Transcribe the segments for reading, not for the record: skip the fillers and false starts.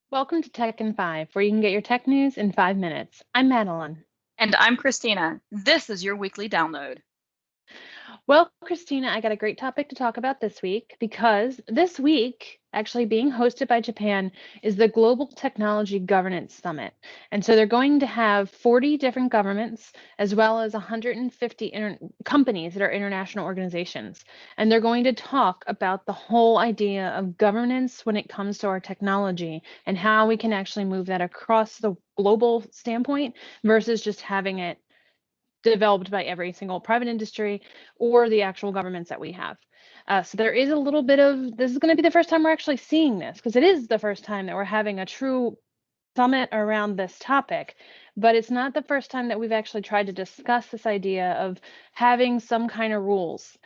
Welcome to Techin5, where you can get your tech news in 5 minutes. I'm Madeline. And I'm Christina. This is your weekly download. Well, Christina, I got a great topic to talk about this week because this week, actually being hosted by Japan, is the Global Technology Governance Summit. And so they're going to have 40 different governments as well as 150 companies that are international organizations. And they're going to talk about the whole idea of governance when it comes to our technology and how we can actually move that across the global standpoint versus just having it developed by every single private industry or the actual governments that we have. So there is a little bit of, this is going to be the first time we're actually seeing this, because it is the first time that we're having a true summit around this topic, but it's not the first time that we've actually tried to discuss this idea of having some kind of rules,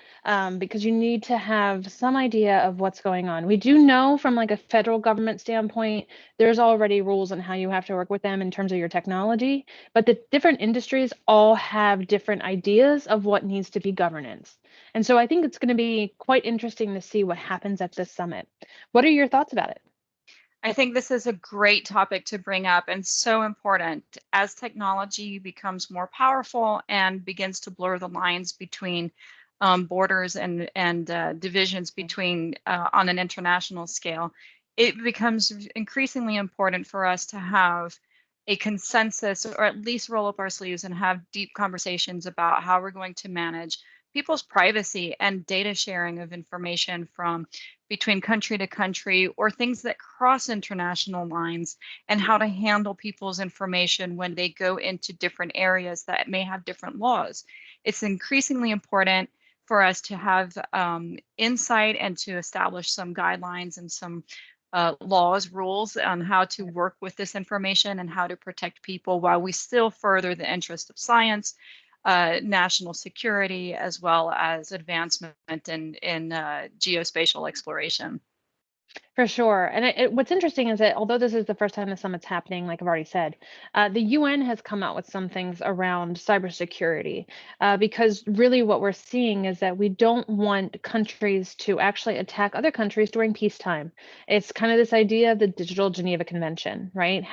because you need to have some idea of what's going on. We do know from like a federal government standpoint, there's already rules on how you have to work with them in terms of your technology, but the different industries all have different ideas of what needs to be governance. And so I think it's going to be quite interesting to see what happens at this summit. What are your thoughts about it? I think this is a great topic to bring up and so important as technology becomes more powerful and begins to blur the lines between borders and divisions between on an international scale. It becomes increasingly important for us to have a consensus, or at least roll up our sleeves and have deep conversations about how we're going to manage people's privacy and data sharing of information from between country to country or things that cross international lines, and how to handle people's information when they go into different areas that may have different laws. It's increasingly important for us to have insight and to establish some guidelines and some laws, rules on how to work with this information and how to protect people while we still further the interest of science, national security, as well as advancement in geospatial exploration. For sure. And what's interesting is that although this is the first time the summit's happening, like I've already said, the UN has come out with some things around cybersecurity, because really what we're seeing is that we don't want countries to actually attack other countries during peacetime. It's kind of this idea of the Digital Geneva Convention, right?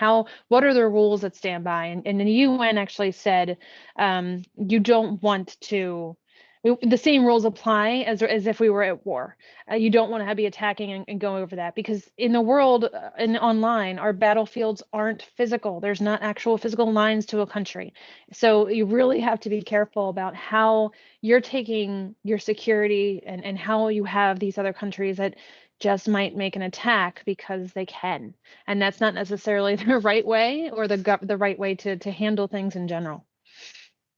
What are the rules that stand by? And the UN actually said, you don't want to. The same rules apply as if we were at war. You don't want to be attacking and going over that, because in the world and online, our battlefields aren't physical. There's not actual physical lines to a country. So you really have to be careful about how you're taking your security and how you have these other countries that just might make an attack because they can. And that's not necessarily the right way or the right way to handle things in general.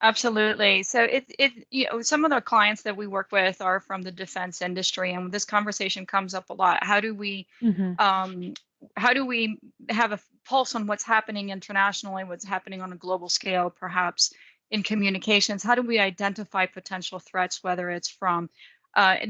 Absolutely. So some of the clients that we work with are from the defense industry, and this conversation comes up a lot. How do we Mhm. how do we have a pulse on what's happening internationally, what's happening on a global scale, perhaps in communications? How do we identify potential threats, whether it's from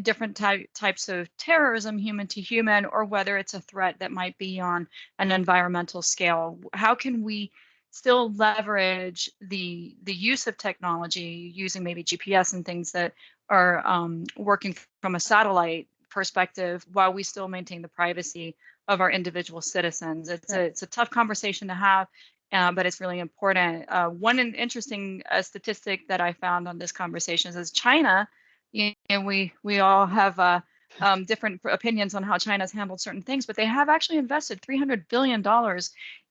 different types of terrorism, human to human, or whether it's a threat that might be on an environmental scale? How can we still leverage the use of technology using maybe GPS and things that are working from a satellite perspective while we still maintain the privacy of our individual citizens? It's a tough conversation to have, but it's really important. One interesting statistic that I found on this conversation is China. We all have different opinions on how China's handled certain things, but they have actually invested $300 billion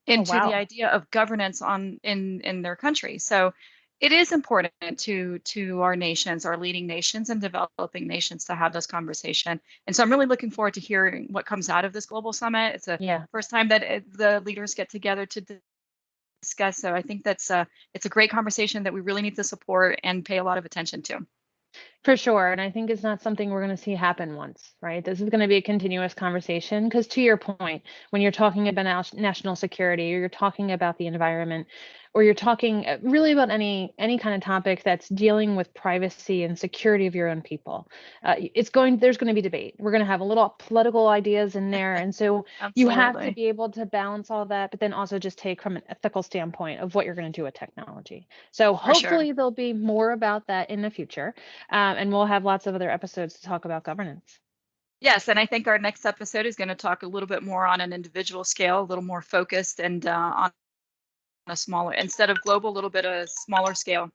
into the idea of governance in their country. So it is important to our nations, our leading nations and developing nations, to have this conversation. And so I'm really looking forward to hearing what comes out of this global summit. It's a first time that the leaders get together to discuss. So I think it's a great conversation that we really need to support and pay a lot of attention to. For sure. And I think it's not something we're going to see happen once, right? This is going to be a continuous conversation because, to your point, when you're talking about national security or you're talking about the environment, or you're talking really about any kind of topic that's dealing with privacy and security of your own people, there's going to be debate. We're going to have a little political ideas in there, and so you have to be able to balance all that, but then also just take from an ethical standpoint of what you're going to do with technology. So hopefully there'll be more about that in the future, and we'll have lots of other episodes to talk about governance. Yes, and I think our next episode is going to talk a little bit more on an individual scale, a little more focused, and on a smaller, instead of global, a little bit of smaller scale.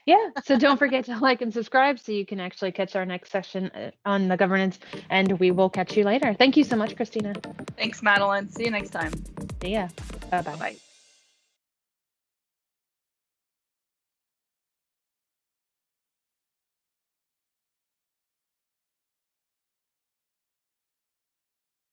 Yeah, so don't forget to like and subscribe so you can actually catch our next session on the governance, and we will catch you later. Thank you so much, Christina. Thanks, Madeline. See you next time. See ya. Bye-bye. Bye.